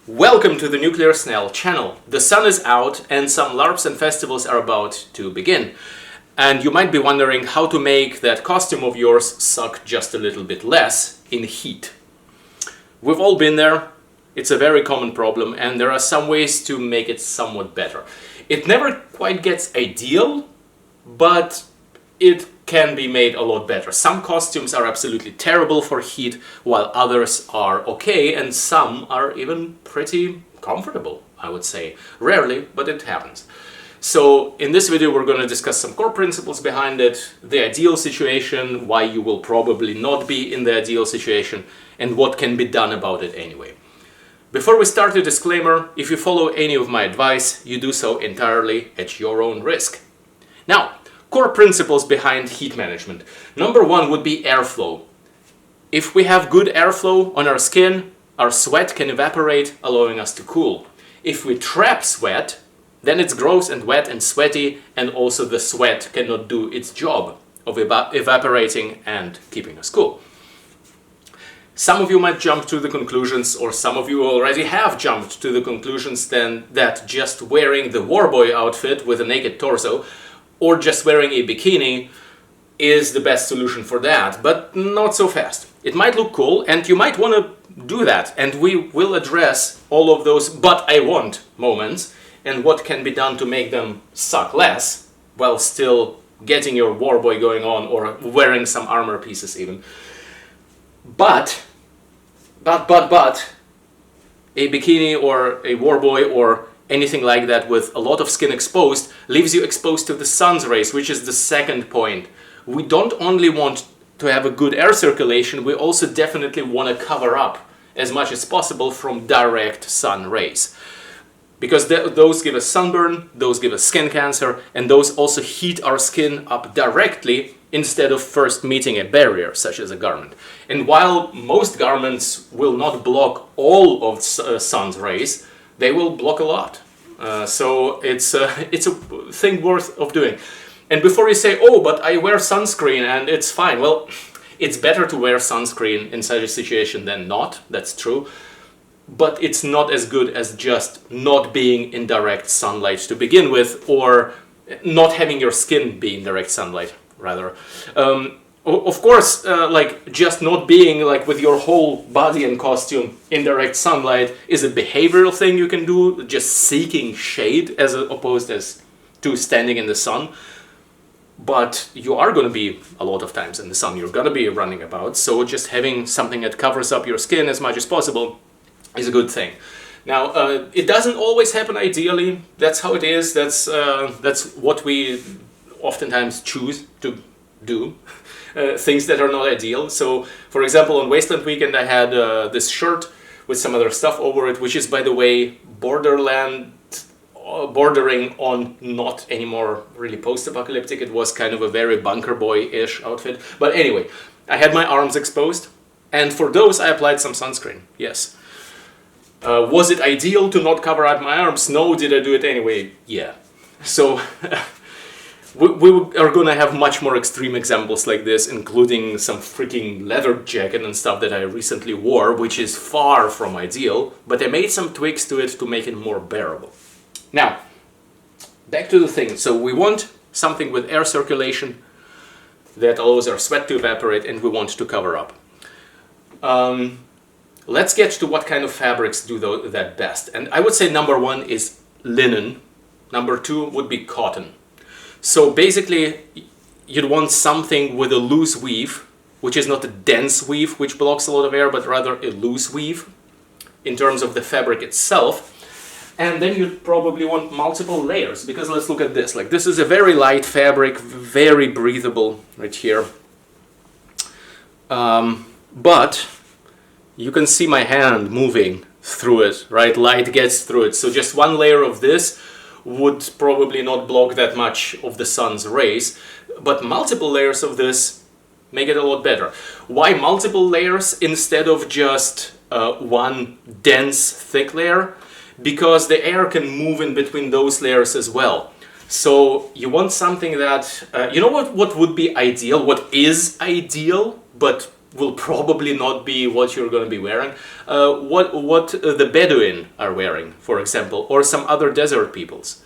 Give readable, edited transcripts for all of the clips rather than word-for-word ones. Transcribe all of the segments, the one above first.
Welcome to the Nuclear Snail channel. The sun is out and some LARPs and festivals are about to begin. And you might be wondering how to make that costume of yours suck just a little bit less in heat. We've all been there. It's a very common problem and there are some ways to make it somewhat better. It never quite gets ideal, but it can be made a lot better. Some costumes are absolutely terrible for heat, while others are okay, and some are even pretty comfortable, I would say. Rarely, but it happens. So in this video we're going to discuss some core principles behind it, the ideal situation, why you will probably not be in the ideal situation, and what can be done about it anyway. Before we start, a disclaimer: if you follow any of my advice, you do so entirely at your own risk. Now, core principles behind heat management. Number one would be airflow. If we have good airflow on our skin, our sweat can evaporate, allowing us to cool. If we trap sweat, then it's gross and wet and sweaty, and also the sweat cannot do its job of evaporating and keeping us cool. Some of you might jump to the conclusions, or some of you already have jumped to the conclusions then that just wearing the warboy outfit with a naked torso or just wearing a bikini is the best solution for that, but not so fast. It might look cool and you might want to do that, and we will address all of those "but I want" moments and what can be done to make them suck less while still getting your warboy going on or wearing some armor pieces even. But a bikini or a warboy or anything like that with a lot of skin exposed leaves you exposed to the sun's rays, which is the second point. We don't only want to have a good air circulation, we also definitely want to cover up as much as possible from direct sun rays. Because those give us sunburn, those give us skin cancer, and those also heat our skin up directly instead of first meeting a barrier, such as a garment. And while most garments will not block all of sun's rays, they will block a lot. So it's a thing worth of doing. And before you say, "Oh, but I wear sunscreen and it's fine." Well, it's better to wear sunscreen in such a situation than not, that's true. But it's not as good as just not being in direct sunlight to begin with, or not having your skin be in direct sunlight, rather. Of course, like just not being like with your whole body and costume in direct sunlight is a behavioral thing you can do, just seeking shade as opposed to standing in the sun. But you are going to be a lot of times in the sun, you're going to be running about, so just having something that covers up your skin as much as possible is a good thing. Now, it doesn't always happen ideally, that's how it is, that's what we oftentimes choose to do. Things that are not ideal. So, for example, on Wasteland Weekend I had this shirt with some other stuff over it, which is, by the way, bordering on not anymore really post-apocalyptic. It was kind of a very bunker boy-ish outfit. But anyway, I had my arms exposed, and for those I applied some sunscreen, yes. Was it ideal to not cover up my arms? No. Did I do it anyway? Yeah. So we are going to have much more extreme examples like this, including some freaking leather jacket and stuff that I recently wore, which is far from ideal, but I made some tweaks to it to make it more bearable. Now, back to the thing. So we want something with air circulation that allows our sweat to evaporate, and we want to cover up. Let's get to what kind of fabrics do that best. And I would say number one is linen. Number two would be cotton. So basically, you'd want something with a loose weave, which is not a dense weave which blocks a lot of air, but rather a loose weave in terms of the fabric itself. And then you'd probably want multiple layers, because let's look at this. Like, this is a very light fabric, very breathable right here. But you can see my hand moving through it, right? Light gets through it. So just one layer of this would probably not block that much of the sun's rays, but multiple layers of this make it a lot better. Why multiple layers instead of just one dense thick layer? Because the air can move in between those layers as well. So you want something that, you know what would be ideal, what is ideal, but will probably not be what you're going to be wearing. What the Bedouin are wearing, for example, or some other desert peoples.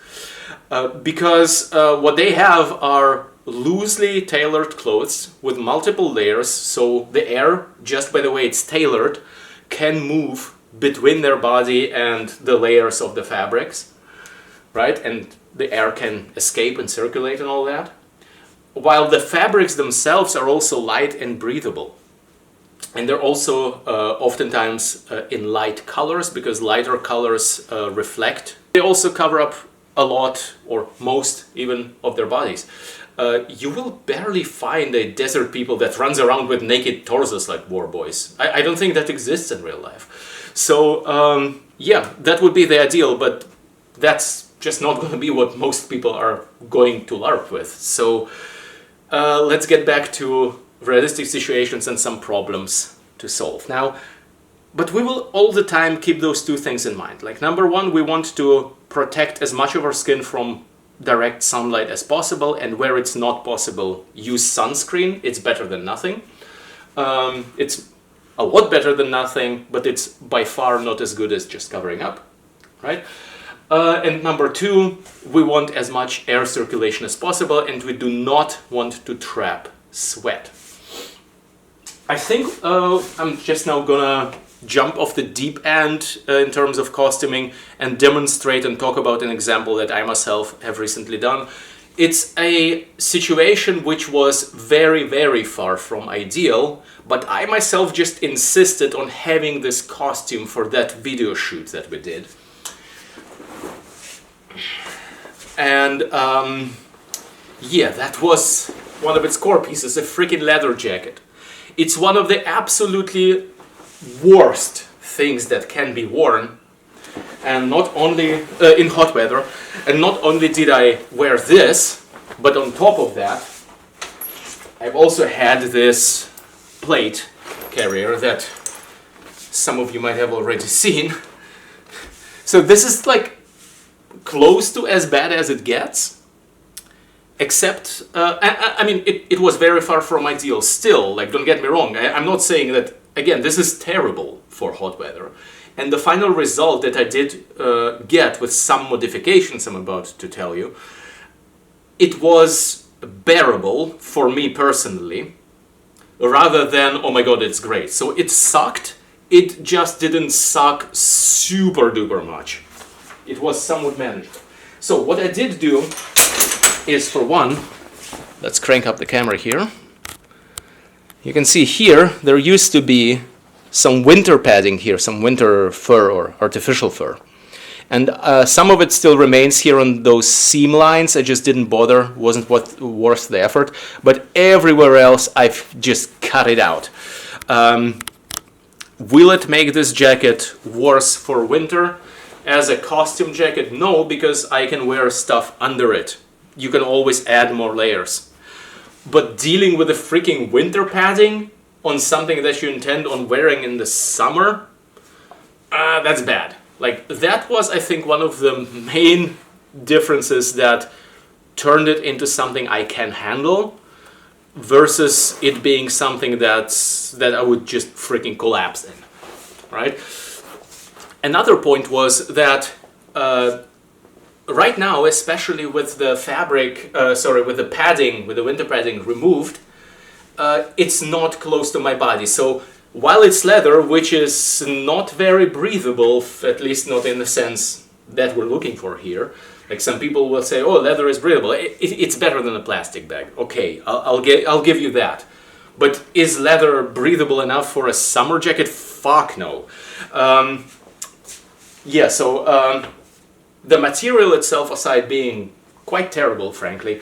Because what they have are loosely tailored clothes with multiple layers, so the air, just by the way it's tailored, can move between their body and the layers of the fabrics, right? And the air can escape and circulate and all that. While the fabrics themselves are also light and breathable. And they're also oftentimes in light colors, because lighter colors reflect. They also cover up a lot, or most even, of their bodies. You will barely find a desert people that runs around with naked torsos like war boys. I don't think that exists in real life. So yeah, that would be the ideal, but that's just not going to be what most people are going to LARP with. So let's get back to realistic situations and some problems to solve. Now, but we will all the time keep those two things in mind. Like, number one, we want to protect as much of our skin from direct sunlight as possible, and where it's not possible, use sunscreen. It's better than nothing. It's a lot better than nothing, but it's by far not as good as just covering up, right? And number two, we want as much air circulation as possible, and we do not want to trap sweat. I think I'm just now gonna jump off the deep end in terms of costuming and demonstrate and talk about an example that I myself have recently done. It's a situation which was very, very far from ideal, but I myself just insisted on having this costume for that video shoot that we did. And yeah, that was one of its core pieces, a freaking leather jacket. It's one of the absolutely worst things that can be worn, and not only in hot weather, and not only did I wear this, but on top of that I've also had this plate carrier that some of you might have already seen. So this is like close to as bad as it gets, except I mean it was very far from ideal still, like, don't get me wrong, I'm not saying that. Again, this is terrible for hot weather, and the final result that I did get, with some modifications I'm about to tell you, it was bearable for me personally, rather than, oh my god, it's great. So it sucked, it just didn't suck super duper much. It was somewhat manageable. So what I did do is, for one, let's crank up the camera here. You can see here, there used to be some winter padding here, some winter fur or artificial fur. And some of it still remains here on those seam lines. I just didn't bother, wasn't worth the effort. But everywhere else, I've just cut it out. Will it make this jacket worse for winter? As a costume jacket, no, because I can wear stuff under it. You can always add more layers. But dealing with the freaking winter padding on something that you intend on wearing in the summer, that's bad. Like, that was, I think, one of the main differences that turned it into something I can handle, versus it being something that I would just freaking collapse in, right? Another point was that right now, especially with the fabric, with the padding, with the winter padding removed, it's not close to my body. So while it's leather, which is not very breathable, at least not in the sense that we're looking for here. Like, some people will say, oh, leather is breathable. It's better than a plastic bag. Okay, I'll give you that. But is leather breathable enough for a summer jacket? Fuck no. Yeah, so the material itself, aside being quite terrible, frankly,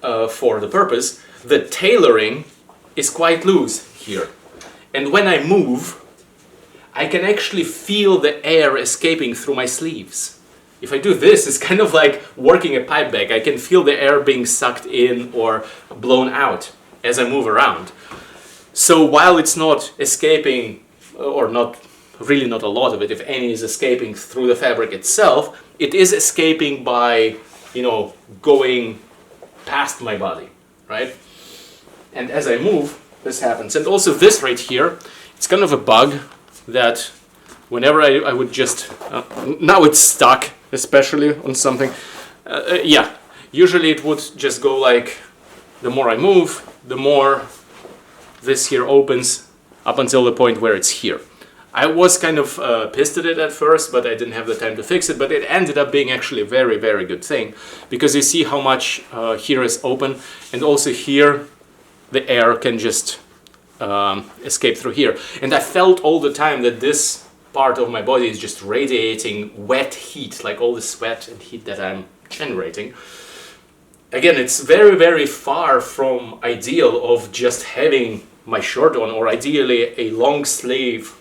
for the purpose, the tailoring is quite loose here. And when I move, I can actually feel the air escaping through my sleeves. If I do this, it's kind of like working a pipe bag. I can feel the air being sucked in or blown out as I move around. So while it's not escaping, or not really not a lot of it, if any, is escaping through the fabric itself, it is escaping by, you know, going past my body, right? And as I move, this happens. And also this right here, it's kind of a bug that whenever I would just, now it's stuck, especially on something. Yeah, usually it would just go like, the more I move, the more this here opens up until the point where it's here. I was kind of pissed at it at first, but I didn't have the time to fix it. But it ended up being actually a very, very good thing, because you see how much here is open, and also here the air can just escape through here. And I felt all the time that this part of my body is just radiating wet heat, like all the sweat and heat that I'm generating. Again, it's very, very far from ideal of just having my shirt on, or ideally a long sleeve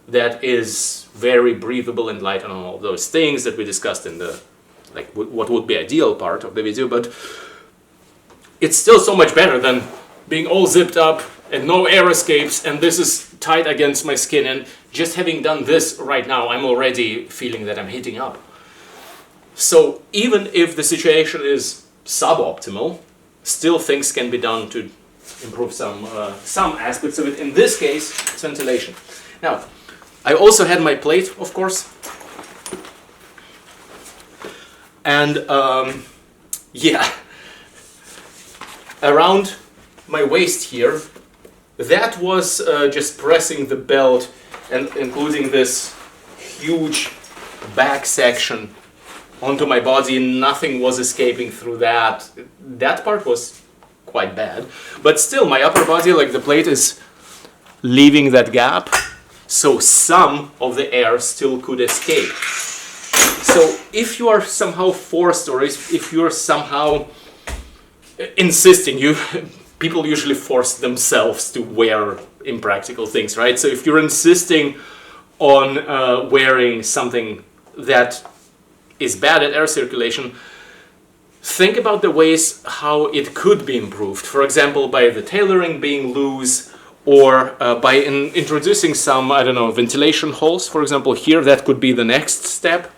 that is very breathable and light on all those things that we discussed in the, like, what would be ideal part of the video. But it's still so much better than being all zipped up and no air escapes and this is tight against my skin. And just having done this right now, I'm already feeling that I'm heating up. So even if the situation is suboptimal, still things can be done to improve some aspects of it. In this case, it's ventilation. Now, I also had my plate, of course, and yeah, around my waist here, that was just pressing the belt and including this huge back section onto my body. Nothing was escaping through that. That part was quite bad, but still my upper body, like the plate, is leaving that gap, so some of the air still could escape. So if you are somehow forced, or if you're somehow insisting, people usually force themselves to wear impractical things, right? So if you're insisting on wearing something that is bad at air circulation, think about the ways how it could be improved. For example, by the tailoring being loose, or by introducing some, I don't know, ventilation holes. For example, here, that could be the next step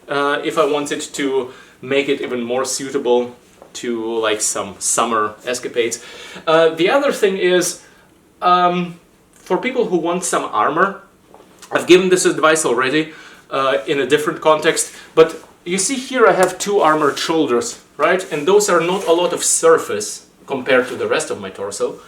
if I wanted to make it even more suitable to like some summer escapades. The other thing is, for people who want some armor, I've given this advice already in a different context, but you see here I have two armored shoulders, right? And those are not a lot of surface compared to the rest of my torso,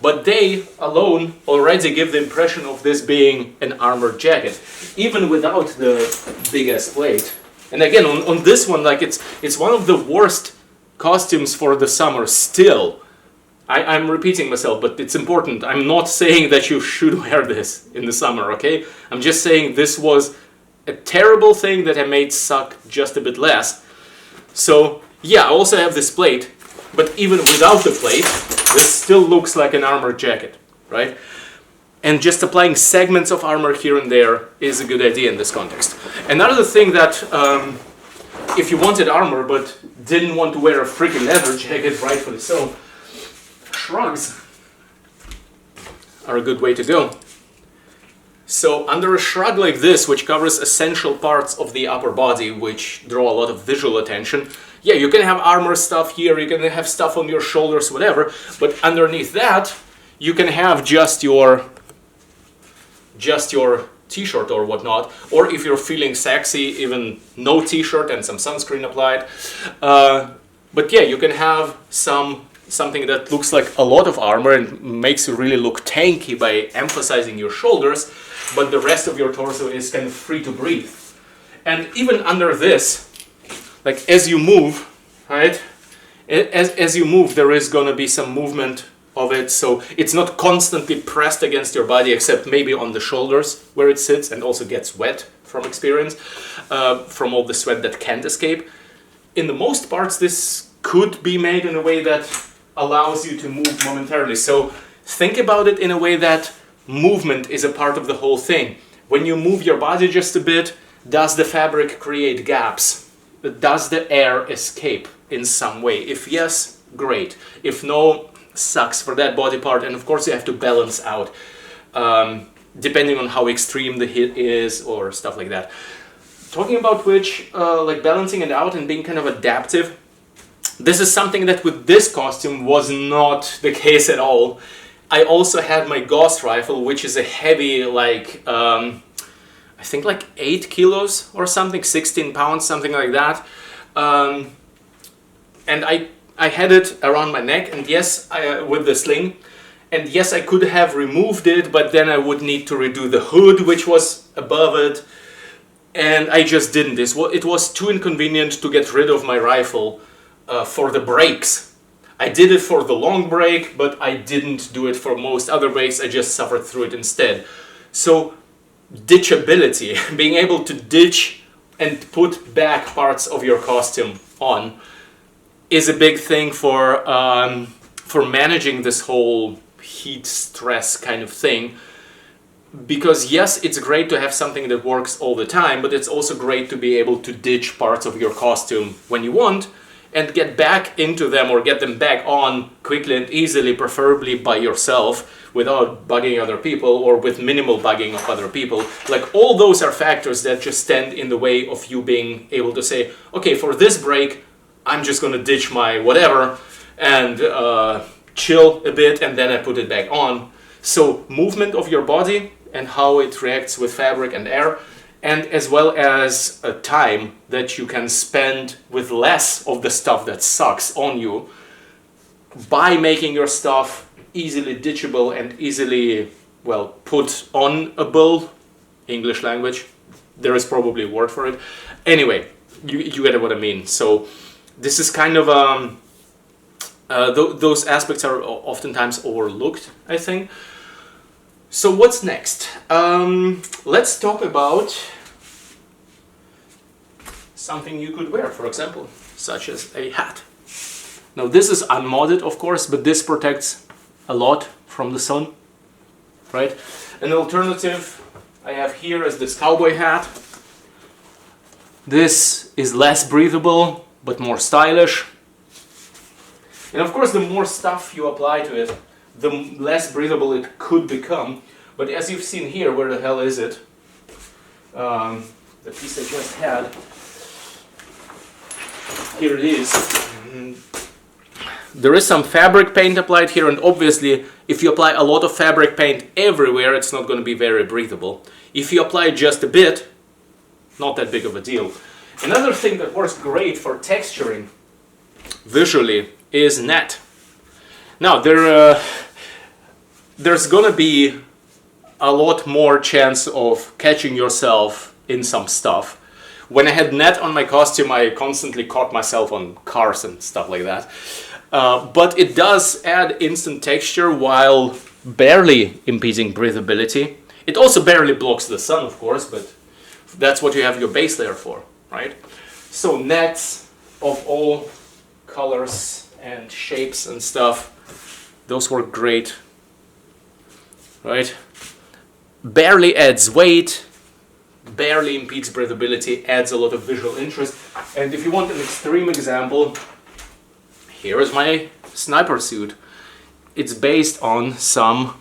but they alone already give the impression of this being an armored jacket, even without the big-ass plate. And again, on this one, like it's one of the worst costumes for the summer still. I'm repeating myself, but it's important. I'm not saying that you should wear this in the summer, okay? I'm just saying this was a terrible thing that I made suck just a bit less. So yeah, I also have this plate, but even without the plate, this still looks like an armored jacket, right? And just applying segments of armor here and there is a good idea in this context. Another thing that, if you wanted armor but didn't want to wear a freaking leather jacket, rightfully so, shrugs are a good way to go. So under a shrug like this, which covers essential parts of the upper body, which draw a lot of visual attention, yeah, you can have armor stuff here, you can have stuff on your shoulders, whatever, but underneath that, you can have just your t-shirt or whatnot, or if you're feeling sexy, even no t-shirt and some sunscreen applied. But yeah, you can have something that looks like a lot of armor and makes you really look tanky by emphasizing your shoulders, but the rest of your torso is kind of free to breathe. And even under this, like as you move, right? As you move, there is going to be some movement of it, so it's not constantly pressed against your body, except maybe on the shoulders where it sits and also gets wet from experience, from all the sweat that can't escape. In the most parts, this could be made in a way that allows you to move momentarily. So think about it in a way that movement is a part of the whole thing. When you move your body just a bit, does the fabric create gaps? Does the air escape in some way? If yes, great. If no, sucks for that body part. And of course you have to balance out, depending on how extreme the hit is or stuff like that. Talking about which, like balancing it out and being kind of adaptive, this is something that with this costume was not the case at all. I also had my Gauss rifle, which is a heavy, like, I think like 8 kilos or something, 16 pounds, something like that. And I had it around my neck, and yes, with the sling. And yes, I could have removed it, but then I would need to redo the hood, which was above it. And I just didn't. It was too inconvenient to get rid of my rifle for the breaks. I did it for the long break, but I didn't do it for most other breaks. I just suffered through it instead. So, ditchability, being able to ditch and put back parts of your costume on, is a big thing for managing this whole heat stress kind of thing. Because yes, it's great to have something that works all the time, but it's also great to be able to ditch parts of your costume when you want and get back into them or get them back on quickly and easily, preferably by yourself, without bugging other people or with minimal bugging of other people. Like, all those are factors that just stand in the way of you being able to say, okay, for this break, I'm just gonna ditch my whatever and chill a bit, and then I put it back on. So movement of your body and how it reacts with fabric and air, and as well as a time that you can spend with less of the stuff that sucks on you by making your stuff easily ditchable and easily, well, put onable. English language, there is probably a word for it. Anyway, you get what I mean. So this is kind of those aspects are oftentimes overlooked, I think. So what's next? Let's talk about something you could wear, for example, such as a hat. Now this is unmodded, of course, but this protects a lot from the sun, right? An alternative I have here is this cowboy hat. This is less breathable, but more stylish. And of course, the more stuff you apply to it, the less breathable it could become. But as you've seen here, where the hell is it? The piece I just had. Here it is. There is some fabric paint applied here, and obviously, if you apply a lot of fabric paint everywhere, it's not going to be very breathable. If you apply just a bit, not that big of a deal. Another thing that works great for texturing visually is net. Now, there's gonna be a lot more chance of catching yourself in some stuff. When I had net on my costume, I constantly caught myself on cars and stuff like that. But it does add instant texture while barely impeding breathability. It also barely blocks the sun, of course, but that's what you have your base layer for, right? So nets of all colors and shapes and stuff, those work great, right? Barely adds weight, barely impedes breathability, adds a lot of visual interest. And if you want an extreme example, here is my sniper suit. It's based on some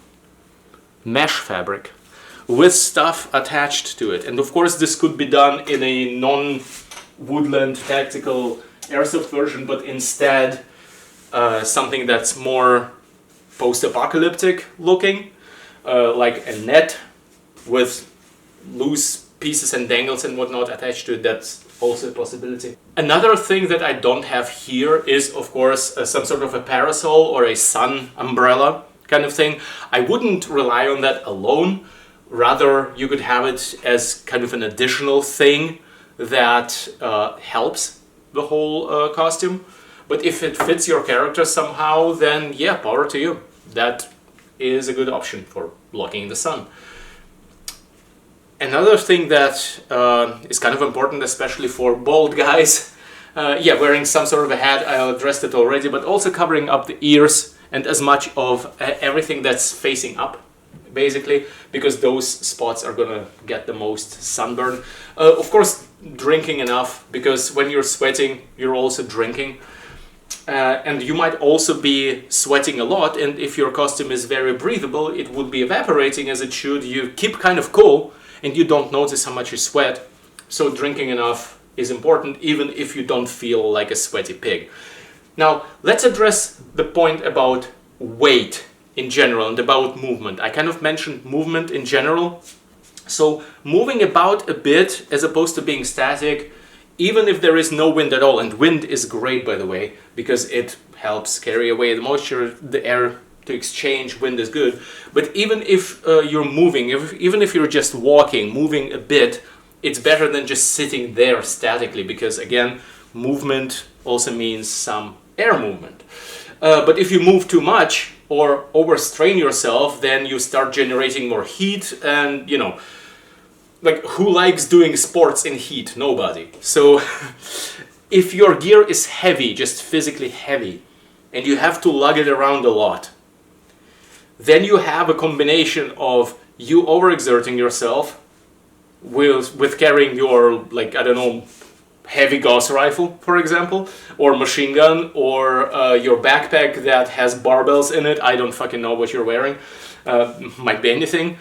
mesh fabric with stuff attached to it. And of course this could be done in a non-woodland tactical airsoft version, but instead something that's more post-apocalyptic looking, like a net with loose pieces and dangles and whatnot attached to it. That's also a possibility. Another thing that I don't have here is, of course, some sort of a parasol or a sun umbrella kind of thing. I wouldn't rely on that alone. Rather, you could have it as kind of an additional thing that helps the whole costume. But if it fits your character somehow, then yeah, power to you. That is a good option for blocking the sun. Another thing that is kind of important, especially for bald guys, yeah, wearing some sort of a hat, I addressed it already, but also covering up the ears and as much of everything that's facing up, basically, because those spots are gonna get the most sunburn. Of course, drinking enough, because when you're sweating, you're also drinking. And you might also be sweating a lot, and if your costume is very breathable, it would be evaporating as it should. You keep kind of cool, and you don't notice how much you sweat. So drinking enough is important, even if you don't feel like a sweaty pig. Now, let's address the point about weight in general and about movement. I kind of mentioned movement in general. So moving about a bit as opposed to being static, even if there is no wind at all, and wind is great, by the way, because it helps carry away the moisture, the air to exchange, wind is good. But even if you're moving, even if you're just walking, moving a bit, it's better than just sitting there statically, because again, movement also means some air movement. But if you move too much or overstrain yourself, then you start generating more heat, and you know, like, who likes doing sports in heat? Nobody. So if your gear is heavy, just physically heavy, and you have to lug it around a lot, then you have a combination of you overexerting yourself with carrying your, like, I don't know, heavy Gauss rifle, for example, or machine gun, or your backpack that has barbells in it. I don't fucking know what you're wearing. Might be anything.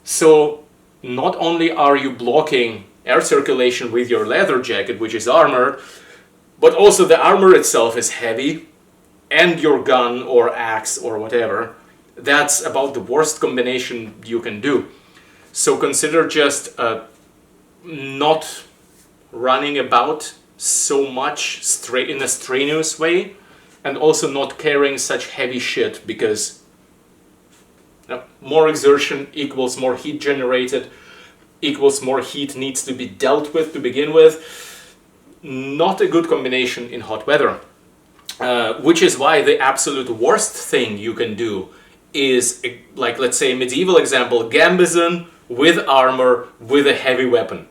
So not only are you blocking air circulation with your leather jacket, which is armored, but also the armor itself is heavy, and your gun or axe or whatever. That's about the worst combination you can do. So consider just not running about so much in a strenuous way, and also not carrying such heavy shit, because more exertion equals more heat generated, equals more heat needs to be dealt with to begin with. Not a good combination in hot weather. Which is why the absolute worst thing you can do is, like, let's say medieval example, gambizon with armor with a heavy weapon.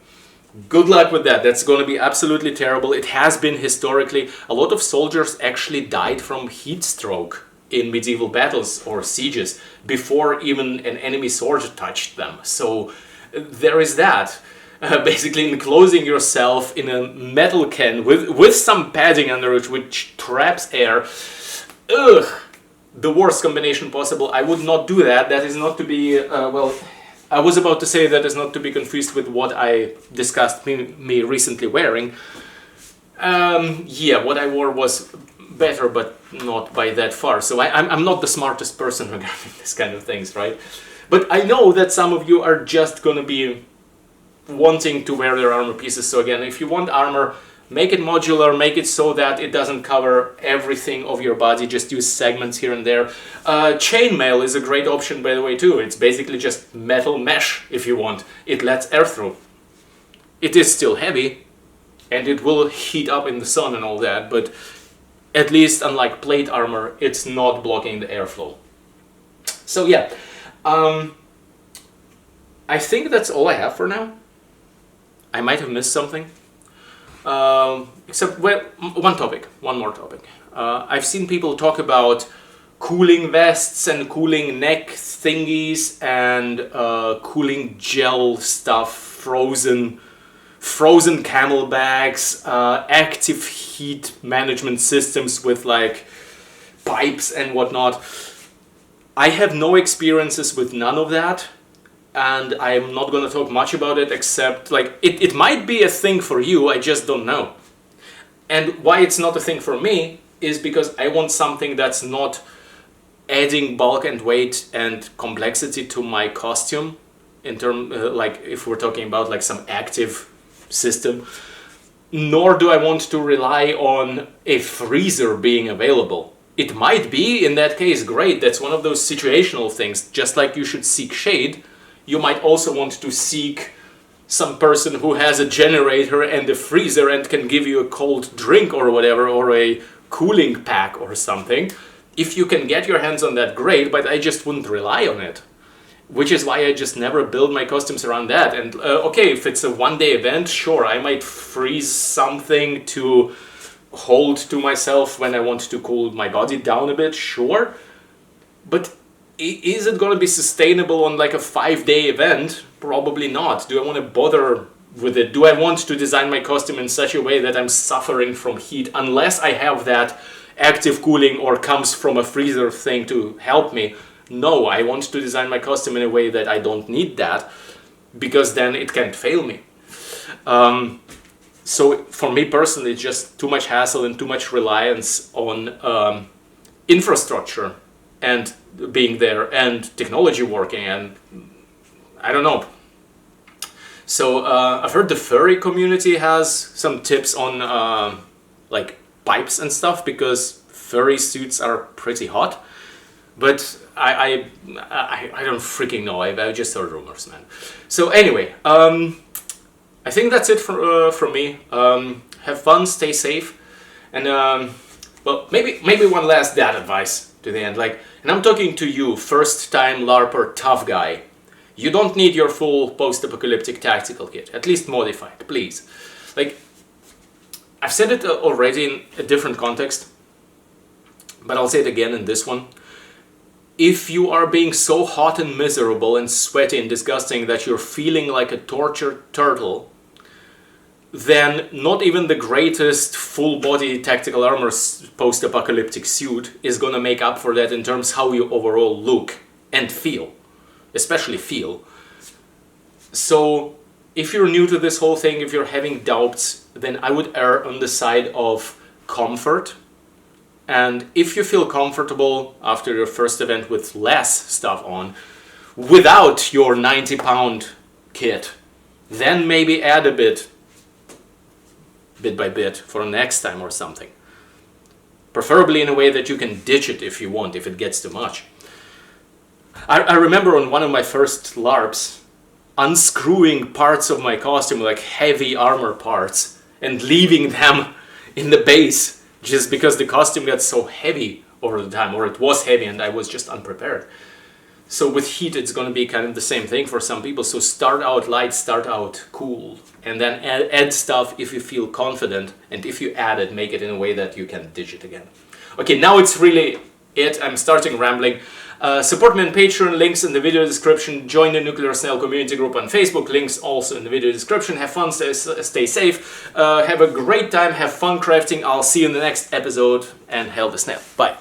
Good luck with that. That's going to be absolutely terrible. It has been historically. A lot of soldiers actually died from heat stroke in medieval battles or sieges before even an enemy sword touched them. So there is that. Basically enclosing yourself in a metal can with some padding under it which traps air. Ugh! The worst combination possible. I would not do that. That is not to be, well, I was about to say that is not to be confused with what I discussed me recently wearing. Yeah, what I wore was better, but not by that far. So I'm not the smartest person regarding this kind of things, right? But I know that some of you are just gonna be wanting to wear their armor pieces. So again, if you want armor, make it modular, make it so that it doesn't cover everything of your body, just use segments here and there. Chainmail is a great option, by the way, too. It's basically just metal mesh, if you want. It lets air through. It is still heavy, and it will heat up in the sun and all that, but at least, unlike plate armor, it's not blocking the airflow. So yeah, I think that's all I have for now. I might have missed something. Except, well, one more topic. I've seen people talk about cooling vests and cooling neck thingies and cooling gel stuff, frozen camel bags, active heat management systems with like pipes and whatnot. I have no experiences with none of that. And I'm not going to talk much about it, except like it might be a thing for you, I just don't know. And why it's not a thing for me is because I want something that's not adding bulk and weight and complexity to my costume, in like if we're talking about like some active system. Nor do I want to rely on a freezer being available. It might be, in that case, great. That's one of those situational things. Just like you should seek shade, you might also want to seek some person who has a generator and a freezer and can give you a cold drink or whatever, or a cooling pack or something. If you can get your hands on that, great, but I just wouldn't rely on it. Which is why I just never build my costumes around that. And okay, if it's a one-day event, sure, I might freeze something to hold to myself when I want to cool my body down a bit, sure. But is it going to be sustainable on like a 5-day event? Probably not. Do I want to bother with it? Do I want to design my costume in such a way that I'm suffering from heat unless I have that active cooling or comes from a freezer thing to help me? No, I want to design my costume in a way that I don't need that, because then it can't fail me. So for me personally, it's just too much hassle and too much reliance on infrastructure. And being there and technology working, and I don't know. So I've heard the furry community has some tips on like pipes and stuff, because furry suits are pretty hot. But I don't freaking know. I just heard rumors, man. So anyway, I think that's it from me. Have fun, stay safe, and well, maybe one last dad advice to the end. Like, and I'm talking to you, first-time LARPer tough guy. You don't need your full post-apocalyptic tactical kit, at least modified, please. Like, I've said it already in a different context, but I'll say it again in this one. If you are being so hot and miserable and sweaty and disgusting that you're feeling like a tortured turtle, then not even the greatest full-body tactical armor post-apocalyptic suit is gonna make up for that in terms how you overall look and feel. Especially feel. So if you're new to this whole thing, if you're having doubts, then I would err on the side of comfort. And if you feel comfortable after your first event with less stuff on, without your 90-pound kit, then maybe add a bit by bit for next time or something. Preferably in a way that you can ditch it if you want, if it gets too much. I remember on one of my first LARPs, unscrewing parts of my costume, like heavy armor parts, and leaving them in the base, just because the costume got so heavy over the time, or it was heavy and I was just unprepared. So with heat, it's going to be kind of the same thing for some people. So start out light, start out cool, and then add stuff if you feel confident, and if you add it, make it in a way that you can ditch it again. Okay, now it's really it. I'm starting rambling. Support me on Patreon, links in the video description. Join the Nuclear Snail community group on Facebook, links also in the video description. Have fun, stay safe, have a great time, have fun crafting. I'll see you in the next episode, and hail the snail. Bye.